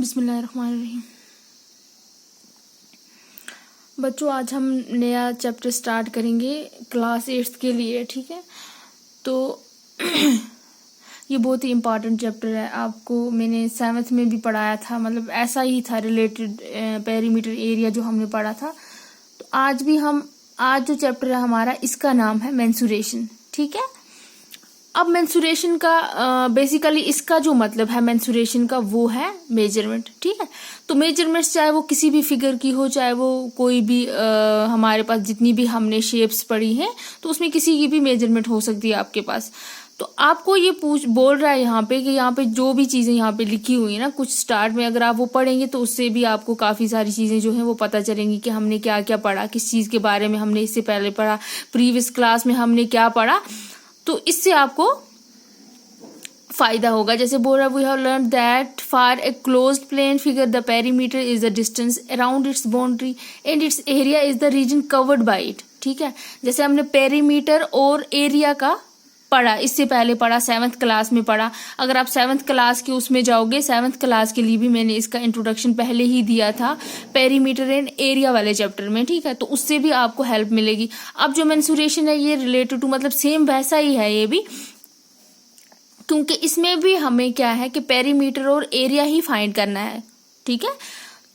बिस्मिल्लाहिर्रहमानिर्रहीम। बच्चों, आज हम नया चैप्टर स्टार्ट करेंगे क्लास 8 के लिए। ठीक है, तो ये बहुत ही इम्पॉर्टेंट चैप्टर है। आपको मैंने 7th में भी पढ़ाया था, मतलब ऐसा ही था, रिलेटेड पेरीमीटर एरिया जो हमने पढ़ा था। तो आज जो चैप्टर है हमारा, इसका नाम है मेंसुरेशन। ठीक है, अब मेंसुरेशन का बेसिकली इसका जो मतलब है मेंसुरेशन का, वो है मेजरमेंट। ठीक है, तो मेजरमेंट्स चाहे वो किसी भी फिगर की हो, चाहे वो कोई भी हमारे पास जितनी भी हमने शेप्स पढ़ी हैं, तो उसमें किसी की भी मेजरमेंट हो सकती है आपके पास। तो आपको ये बोल रहा है यहाँ पे कि यहाँ पे जो भी चीजें यहाँ पे लिखी हुई है ना, कुछ स्टार्ट में अगर आप वो पढ़ेंगे तो उससे भी आपको काफी सारी चीजें जो है वो पता चलेंगी कि हमने क्या क्या पढ़ा, किस चीज के बारे में हमने इससे पहले पढ़ा, प्रीवियस क्लास में हमने क्या पढ़ा। तो इससे आपको फायदा होगा। जैसे बोल रहा है, we have learn that for a closed plane figure the perimeter is the distance around its boundary and its area is the region covered by it. ठीक है, जैसे हमने पेरीमीटर और एरिया का पढ़ा, इससे पहले पढ़ा, 7th क्लास में पढ़ा। अगर आप 7th क्लास के उसमें जाओगे, 7th क्लास के लिए भी मैंने इसका इंट्रोडक्शन पहले ही दिया था पेरीमीटर एंड एरिया वाले चैप्टर में। ठीक है, तो उससे भी आपको हेल्प मिलेगी। अब जो मेंसुरेशन है ये रिलेटेड टू, मतलब सेम वैसा ही है ये भी, क्योंकि इसमें भी हमें क्या है कि पेरीमीटर और एरिया ही फाइंड करना है। ठीक है,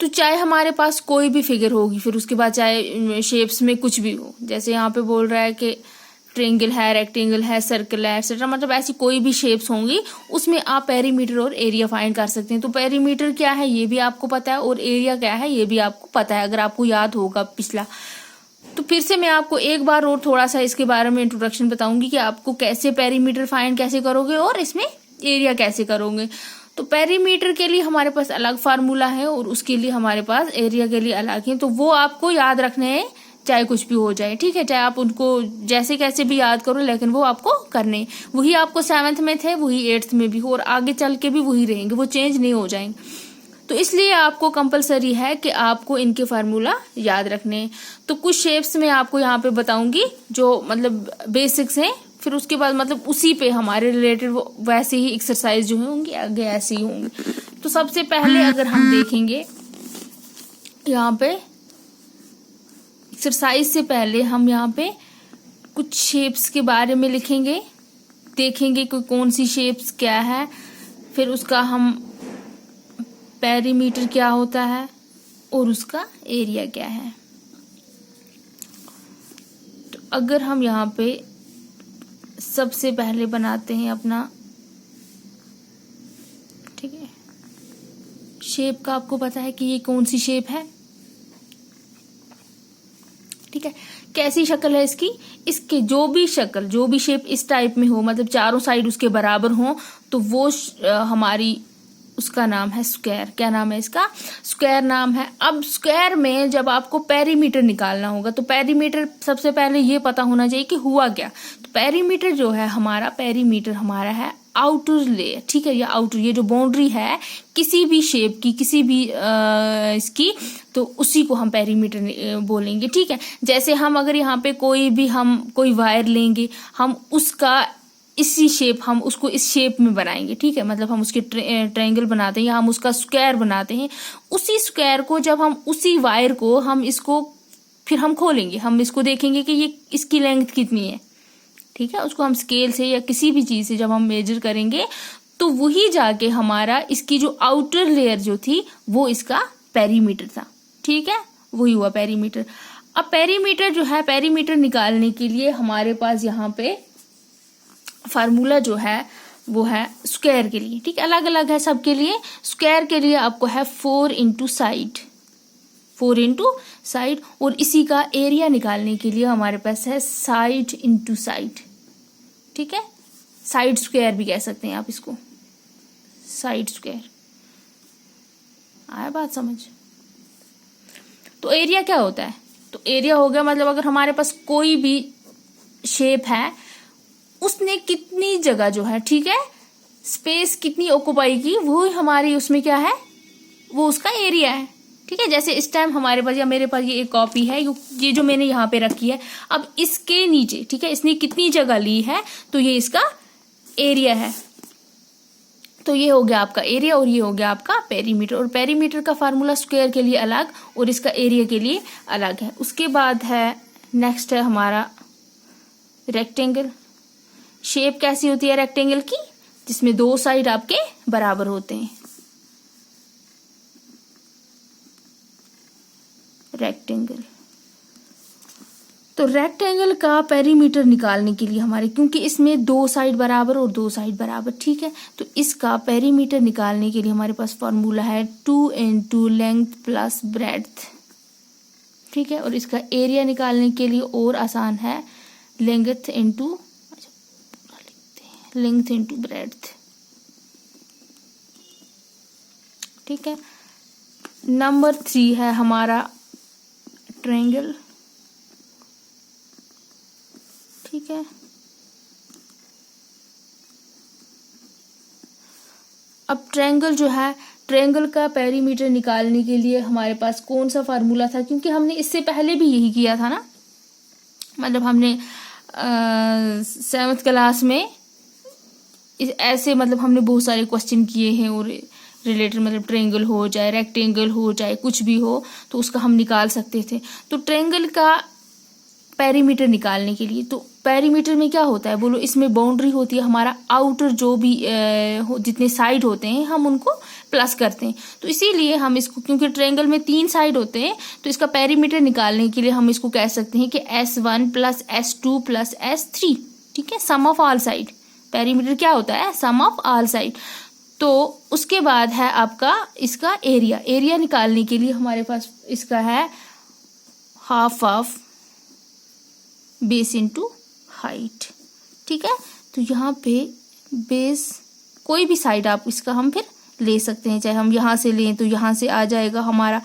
तो चाहे हमारे पास कोई भी फिगर होगी, फिर उसके बाद चाहे शेप्स में कुछ भी हो, जैसे यहाँ पे बोल रहा है कि ट्रेंगल है, रेक्टेंगल है, सर्कल है, एक्सेट्रा, मतलब ऐसी कोई भी शेप्स होंगी उसमें आप पेरीमीटर और एरिया फाइंड कर सकते हैं। तो पेरीमीटर क्या है ये भी आपको पता है, और एरिया क्या है ये भी आपको पता है, अगर आपको याद होगा पिछला। तो फिर से मैं आपको एक बार और थोड़ा सा इसके बारे में इंट्रोडक्शन बताऊंगी कि आपको कैसे पेरीमीटर फाइंड कैसे करोगे और इसमें एरिया कैसे करोगे। तो पेरीमीटर के लिए हमारे पास अलग फार्मूला है और उसके लिए हमारे पास एरिया के लिए अलग है। तो वो आपको याद रखने हैं, चाहे कुछ भी हो जाए। ठीक है, चाहे आप उनको जैसे कैसे भी याद करो, लेकिन वो आपको करने, वही आपको 7th में थे, वही 8th में भी हो, और आगे चल के भी वही रहेंगे, वो चेंज नहीं हो जाएंगे। तो इसलिए आपको कंपलसरी है कि आपको इनके फार्मूला याद रखने। तो कुछ शेप्स में आपको यहाँ पे बताऊंगी जो मतलब बेसिक्स हैं, फिर उसके बाद मतलब उसी पे हमारे रिलेटेड वैसे ही एक्सरसाइज जो होंगी आगे ऐसे ही होंगी। तो सबसे पहले अगर हम देखेंगे यहाँ पे एक्सरसाइज से पहले हम यहाँ पे कुछ शेप्स के बारे में लिखेंगे, देखेंगे कि कौन सी शेप्स क्या है, फिर उसका हम पेरीमीटर क्या होता है और उसका एरिया क्या है। तो अगर हम यहाँ पे सबसे पहले बनाते हैं अपना, ठीक है, शेप का आपको पता है कि ये कौन सी शेप है। ठीक है, कैसी शक्ल है इसकी, इसके जो भी शेप इस टाइप में हो, मतलब चारों साइड उसके बराबर हो, तो वो हमारी, उसका नाम है स्क्वायर। क्या नाम है इसका? स्क्वायर नाम है। अब स्क्वायर में जब आपको पेरीमीटर निकालना होगा, तो पेरीमीटर सबसे पहले ये पता होना चाहिए कि हुआ क्या। तो पेरीमीटर जो है हमारा, पेरीमीटर हमारा है आउटर लेयर। ठीक है, ये आउटर, ये जो बाउंड्री है किसी भी शेप की, किसी भी इसकी, तो उसी को हम पेरीमीटर बोलेंगे। ठीक है, जैसे हम अगर यहाँ पे कोई वायर लेंगे, हम उसका इसी शेप, हम उसको इस शेप में बनाएंगे। ठीक है, मतलब हम उसके ट्रायंगल बनाते हैं या हम उसका स्क्वायर बनाते हैं। उसी स्क्वायर को जब हम उसी वायर को हम इसको फिर हम खोलेंगे, हम इसको देखेंगे कि ये इसकी लेंथ कितनी है। ठीक है, उसको हम स्केल से या किसी भी चीज से जब हम मेजर करेंगे, तो वही जाके हमारा इसकी जो आउटर लेयर जो थी वो इसका पेरीमीटर था। ठीक है, वही हुआ पेरीमीटर। अब पेरीमीटर जो है, पेरीमीटर निकालने के लिए हमारे पास यहाँ पे फार्मूला जो है वो है स्क्वायर के लिए। ठीक है, अलग अलग है सबके लिए। स्क्वायर के लिए आपको है 4 इंटू साइड, 4 इंटू साइड, और इसी का एरिया निकालने के लिए हमारे पास है साइड इंटू साइड। ठीक है, साइड स्क्वायर भी कह सकते हैं आप इसको, साइड स्क्वायर। आया बात समझ? तो एरिया क्या होता है? तो एरिया हो गया, मतलब अगर हमारे पास कोई भी शेप है, उसने कितनी जगह जो है, ठीक है, स्पेस कितनी ऑक्युपाई की, वो हमारी उसमें क्या है, वो उसका एरिया है। ठीक है, जैसे इस टाइम हमारे पास या मेरे पास ये एक कॉपी है, ये जो मैंने यहाँ पे रखी है, अब इसके नीचे, ठीक है, इसने कितनी जगह ली है, तो ये इसका एरिया है। तो ये हो गया आपका एरिया और ये हो गया आपका पेरीमीटर। और पेरीमीटर का फार्मूला स्क्वायर के लिए अलग और इसका एरिया के लिए अलग है। उसके बाद है नेक्स्ट है हमारा रेक्टेंगल। शेप कैसी होती है रेक्टेंगल की, जिसमें दो साइड आपके बराबर होते हैं। रेक्टेंगल, तो रेक्टेंगल का पेरीमीटर निकालने के लिए हमारे, क्योंकि इसमें दो साइड बराबर और दो साइड बराबर, ठीक है, तो इसका पेरीमीटर निकालने के लिए हमारे पास फॉर्मूला है 2 into लेंथ प्लस ब्रेड्थ, ठीक है। और इसका एरिया निकालने के लिए और आसान है, लेंथ इंटू ब्रेड्थ, ठीक है। नंबर 3 है हमारा ट्रायंगल, ठीक है। अब ट्रायंगल जो है, ट्रायंगल का पेरीमीटर निकालने के लिए हमारे पास कौन सा फार्मूला था, क्योंकि हमने इससे पहले भी यही किया था ना, मतलब हमने 7th क्लास में ऐसे मतलब हमने बहुत सारे क्वेश्चन किए हैं और रिलेटेड, मतलब ट्रायंगल हो चाहे रेक्टेंगल हो चाहे कुछ भी हो तो उसका हम निकाल सकते थे। तो ट्रायंगल का पेरीमीटर निकालने के लिए, तो पेरीमीटर में क्या होता है बोलो, इसमें बाउंड्री होती है, हमारा आउटर जो भी जितने साइड होते हैं हम उनको प्लस करते हैं। तो इसीलिए हम इसको, क्योंकि ट्रायंगल में 3 साइड होते हैं, तो इसका पेरीमीटर निकालने के लिए हम इसको कह सकते हैं कि S1 plus S2 plus S3, ठीक है, सम ऑफ ऑल साइड। पेरीमीटर क्या होता है, सम ऑफ ऑल साइड। तो उसके बाद है आपका इसका एरिया। एरिया निकालने के लिए हमारे पास इसका है half of base into height, ठीक है। तो यहाँ पे बेस कोई भी साइड आप इसका हम फिर ले सकते हैं, चाहे हम यहाँ से लें तो यहाँ से आ जाएगा हमारा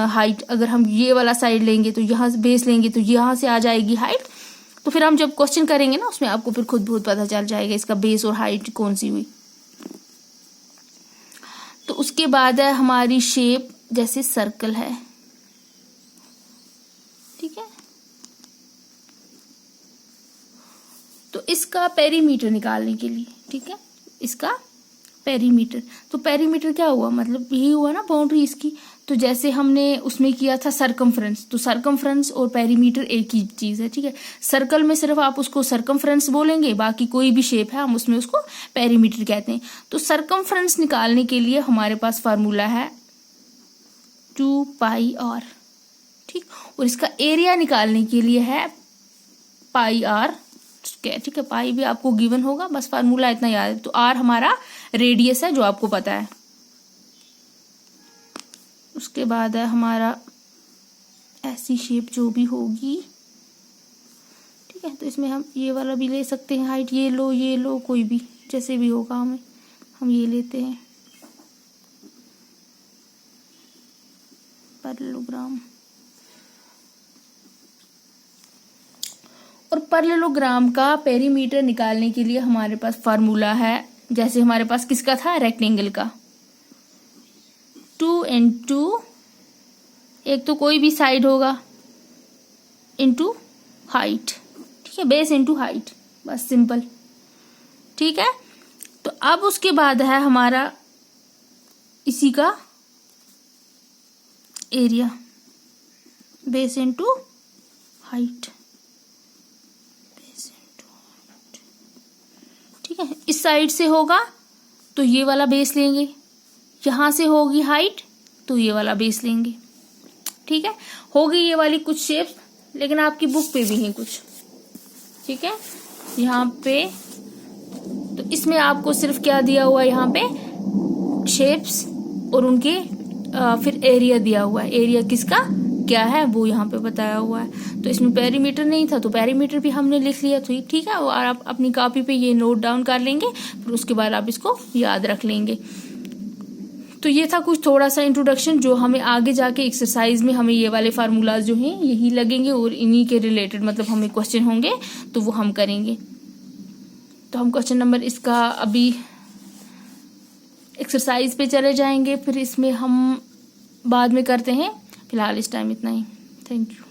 हाइट, अगर हम ये वाला साइड लेंगे तो यहाँ से बेस लेंगे तो यहाँ से आ जाएगी हाइट। तो फिर हम जब क्वेश्चन करेंगे ना उसमें आपको फिर खुद बहुत पता चल जाएगा इसका बेस और हाइट कौन सी हुई। तो उसके बाद है हमारी शेप, जैसे सर्कल है, ठीक है। तो इसका पेरीमीटर निकालने के लिए, ठीक है, इसका पेरीमीटर, तो पेरीमीटर क्या हुआ, मतलब यही हुआ ना बाउंड्री इसकी। तो जैसे हमने उसमें किया था सरकमफ्रेंस, तो सरकमफ्रेंस और पेरीमीटर एक ही चीज है, ठीक है। सर्कल में सिर्फ आप उसको सरकमफ्रेंस बोलेंगे, बाकी कोई भी शेप है हम उसमें उसको पेरीमीटर कहते हैं। तो सरकमफ्रेंस निकालने के लिए हमारे पास फार्मूला है 2πr, ठीक। और इसका एरिया निकालने के लिए है πr, ठीक है। पाई भी आपको गिवन होगा, बस फार्मूला इतना याद है। तो आर हमारा रेडियस है जो आपको पता है। उसके बाद है हमारा ऐसी शेप जो भी होगी, ठीक है। तो इसमें हम ये वाला भी ले सकते हैं, हाइट ये लो कोई भी जैसे भी होगा हमें, हम ये लेते हैं पैरेललोग्राम। और पैरेललोग्राम का पेरीमीटर निकालने के लिए हमारे पास फार्मूला है, जैसे हमारे पास किसका था, रेक्टेंगल का, 2 into, एक तो कोई भी साइड होगा, इंटू हाइट, ठीक है, बेस इंटू हाइट, बस सिंपल, ठीक है। तो अब उसके बाद है हमारा इसी का एरिया, बेस इंटू हाइट, ठीक है। इस साइड से होगा तो ये वाला बेस लेंगे, यहां से होगी हाइट तो ये वाला बेस लेंगे, ठीक है। होगी ये वाली कुछ शेप्स, लेकिन आपकी बुक पे भी हैं कुछ, ठीक है, यहाँ पे। तो इसमें आपको सिर्फ क्या दिया हुआ है, यहाँ पे शेप्स और उनके फिर एरिया दिया हुआ है, एरिया किसका क्या है वो यहाँ पे बताया हुआ है। तो इसमें पेरीमीटर नहीं था तो पेरीमीटर भी हमने लिख लिया, तो ठीक है। और आप अपनी कॉपी पे ये नोट डाउन कर लेंगे, फिर उसके बाद आप इसको याद रख लेंगे। तो ये था कुछ थोड़ा सा इंट्रोडक्शन, जो हमें आगे जाके एक्सरसाइज में हमें ये वाले फार्मूलाज जो हैं यही लगेंगे और इन्हीं के रिलेटेड मतलब हमें क्वेश्चन होंगे तो वो हम करेंगे। तो हम क्वेश्चन नंबर इसका अभी एक्सरसाइज पे चले जाएंगे, फिर इसमें हम बाद में करते हैं। फिलहाल इस टाइम इतना ही। Thank you.